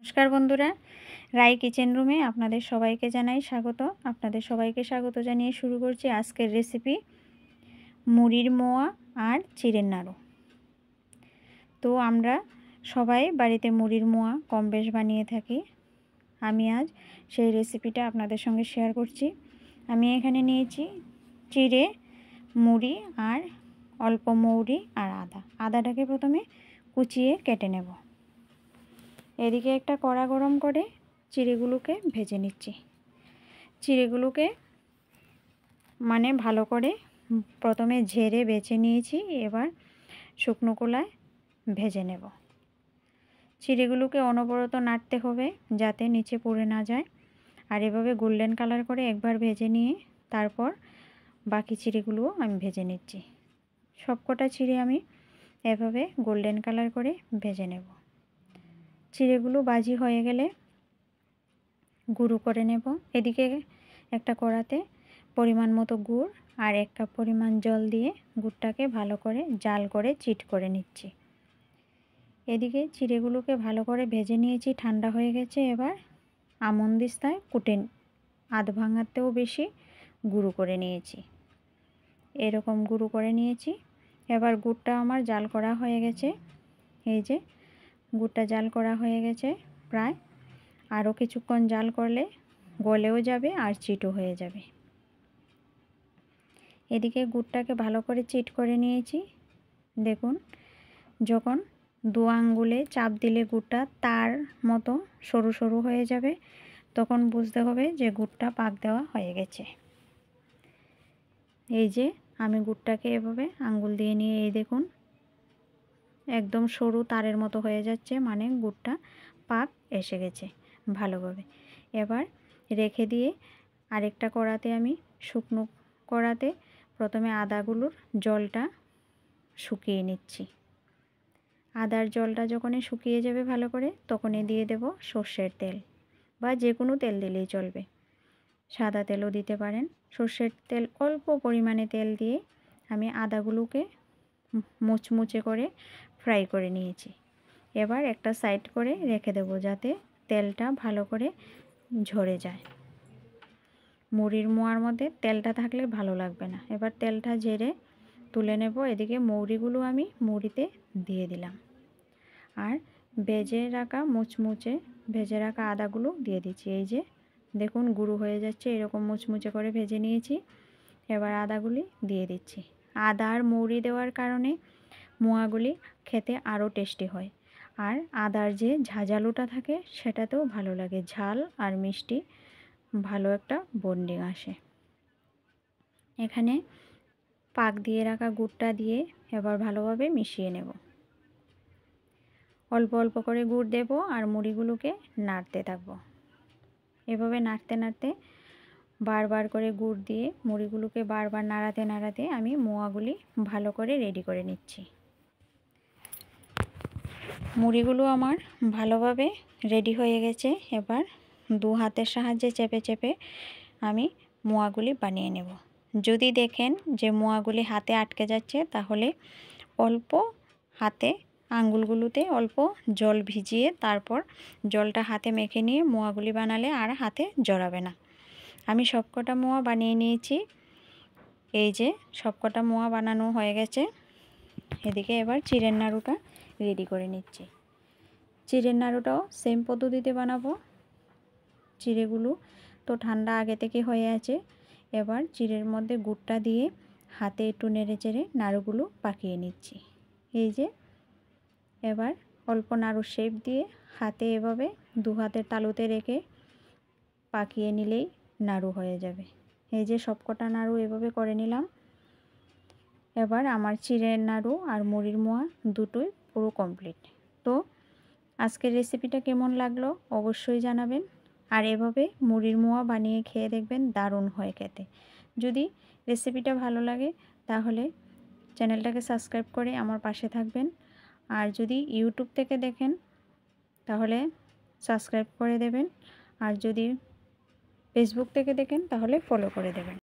নমস্কার বন্ধুরা, রাই কিচেন রুমে আপনাদের সবাইকে জানাই স্বাগত। আপনাদের সবাইকে স্বাগত জানিয়ে শুরু করছি আজকের রেসিপি মুড়ির মোয়া আর চিড়ের নাড়ু। তো আমরা সবাই বাড়িতে মুড়ির মোয়া কম বেশ বানিয়ে থাকি। আমি আজ সেই রেসিপিটা আপনাদের সঙ্গে শেয়ার করছি। আমি এখানে নিয়েছি চিড়ে, মুড়ি আর অল্প মৌরি আর আদাটাকে প্রথমে কুচিয়ে কেটে নেব। এদিকে একটা কড়া গরম করে চিড়েগুলোকে ভেজে নিচ্ছি। চিড়েগুলোকে ভালো করে প্রথমে ঝেড়ে বেছে নিয়েছি, এবার শুকনো কড়ায় ভেজে নেব। চিড়েগুলোকে অনবরত নাড়তে হবে যাতে নিচে পুড়ে না যায়। আর এভাবে গোল্ডেন কালার করে একবার ভেজে নিয়ে তারপর বাকি চিড়েগুলোও আমি ভেজে নিচ্ছি। সবকটা চিড়ে আমি এভাবে গোল্ডেন কালার করে ভেজে নেব। চিড়েগুলো ভাজি হয়ে গেলে গুঁড়ো করে নেব। এদিকে একটা কড়াতে পরিমাণ মতো গুড় আর 1 কাপ পরিমাণ জল দিয়ে গুড়টাকে ভালো করে জাল করে চিট করে নিচ্ছি। এদিকে চিড়েগুলোকে ভালো করে ভেজে নিয়েছি, ঠান্ডা হয়ে গেছে। এবার আমন্ড দিস্তায় কুটে আধ ভাঙাতেও বেশি গুঁড়ো করে নিয়েছি। এরকম গুঁড়ো করে নিয়েছি। এবার গুড়টা আমার জাল করা হয়ে গেছে। এই যে গুড়টা জাল করা হয়ে গেছে, প্রায় আরও কিছুক্ষণ জাল করলে গলেও যাবে আর চিটও হয়ে যাবে। এদিকে গুড়টাকে ভালো করে চিট করে নিয়েছি। দেখুন, যখন 2 আঙ্গুলে চাপ দিলে গুড়টা তার মতো সরু সরু হয়ে যাবে, তখন বুঝতে হবে যে গুড়টা পাক দেওয়া হয়ে গেছে। এই যে আমি গুড়টাকে এভাবে আঙ্গুল দিয়ে নিয়ে এই দেখুন একদম সরু তারের মতো হয়ে যাচ্ছে, মানে গুড়টা পাক এসে গেছে ভালোভাবে। এবার রেখে দিয়ে আরেকটা কড়াতে আমি শুকনো কড়াতে প্রথমে আদাগুলোর জলটা শুকিয়ে নিচ্ছি। আদার জলটা যখনই শুকিয়ে যাবে ভালো করে, তখনই দিয়ে দেব সর্ষের তেল বা যে কোনো তেল দিলেই চলবে। সাদা তেলও দিতে পারেন। সর্ষের তেল অল্প পরিমাণে তেল দিয়ে আমি আদাগুলোকে মুচমুচে করে ফ্রাই করে নিয়েছি। এবার একটা সাইড করে রেখে দেবো যাতে তেলটা ভালো করে ঝরে যায়। মুড়ির মোয়ার মধ্যে তেলটা থাকলে ভালো লাগবে না। এবার তেলটা ঝেড়ে তুলে নেব। এদিকে মৌরিগুলো আমি মুড়িতে দিয়ে দিলাম আর ভেজে রাখা মুচমুচে ভেজে রাখা আদাগুলো দিয়ে দিচ্ছি। এই যে দেখুন গুঁড়ো হয়ে যাচ্ছে, এরকম মুচমুচে করে ভেজে নিয়েছি। এবার আদাগুলি দিয়ে দিচ্ছি। আদা আর মৌরি দেওয়ার কারণে মোয়াগুলি খেতে আরও টেস্টি হয়। আর আদার যে ঝাঁঝালোটা থাকে সেটাতেও ভালো লাগে, ঝাল আর মিষ্টি ভালো একটা বন্ডিং আসে। এখানে পাক দিয়ে রাখা গুড়টা দিয়ে এবার ভালোভাবে মিশিয়ে নেব। অল্প অল্প করে গুড় দেব আর মুড়িগুলোকে নাড়তে থাকবো। এভাবে নাড়তে নাড়তে বারবার করে গুড় দিয়ে মুড়িগুলোকে বারবার নাড়াতে নাড়াতে আমি মোয়াগুলি ভালো করে রেডি করে নিচ্ছি। মুড়িগুলো আমার ভালোভাবে রেডি হয়ে গেছে। এবার 2 হাতের সাহায্যে চেপে চেপে আমি মোয়াগুলি বানিয়ে নেব। যদি দেখেন যে মোয়াগুলি হাতে আটকে যাচ্ছে, তাহলে অল্প হাতে আঙ্গুলগুলোতে অল্প জল ভিজিয়ে তারপর জলটা হাতে মেখে নিয়ে মোয়াগুলি বানালে আর হাতে জড়াবে না। আমি সবকটা মোয়া বানিয়ে নিয়েছি। এই যে সবকটা মোয়া বানানো হয়ে গেছে। এদিকে এবার চিড়ের নাড়ুটা রেডি করে নিচ্ছি। চিড়ের নাড়ুটাও সেম পদ্ধতিতে বানাবো। চিড়েগুলো তো ঠান্ডা আগে থেকে হয়ে আছে। এবার চিড়ের মধ্যে গুড়টা দিয়ে হাতে একটু নেড়ে চেড়ে নাড়ুগুলো পাকিয়ে নিচ্ছি। এই যে এবার অল্প নাড়ুর শেপ দিয়ে হাতে এভাবে 2 হাতের তালুতে রেখে পাকিয়ে নিলেই নাড়ু হয়ে যাবে। এই যে সবকটা নাড়ু এভাবে করে নিলাম। এবার আমার চিড়ের নাড়ু আর মুড়ির মোয়া দুটোই পুরো কমপ্লিট। তো আজকের রেসিপিটা কেমন লাগলো অবশ্যই জানাবেন। আর এভাবে মুড়ির মোয়া বানিয়ে খেয়ে দেখবেন, দারুণ হয় খেতে। যদি রেসিপিটা ভালো লাগে তাহলে চ্যানেলটাকে সাবস্ক্রাইব করে আমার পাশে থাকবেন। আর যদি ইউটিউব থেকে দেখেন তাহলে সাবস্ক্রাইব করে দেবেন। আর যদি ফেসবুক থেকে দেখেন তাহলে ফলো করে দেবেন।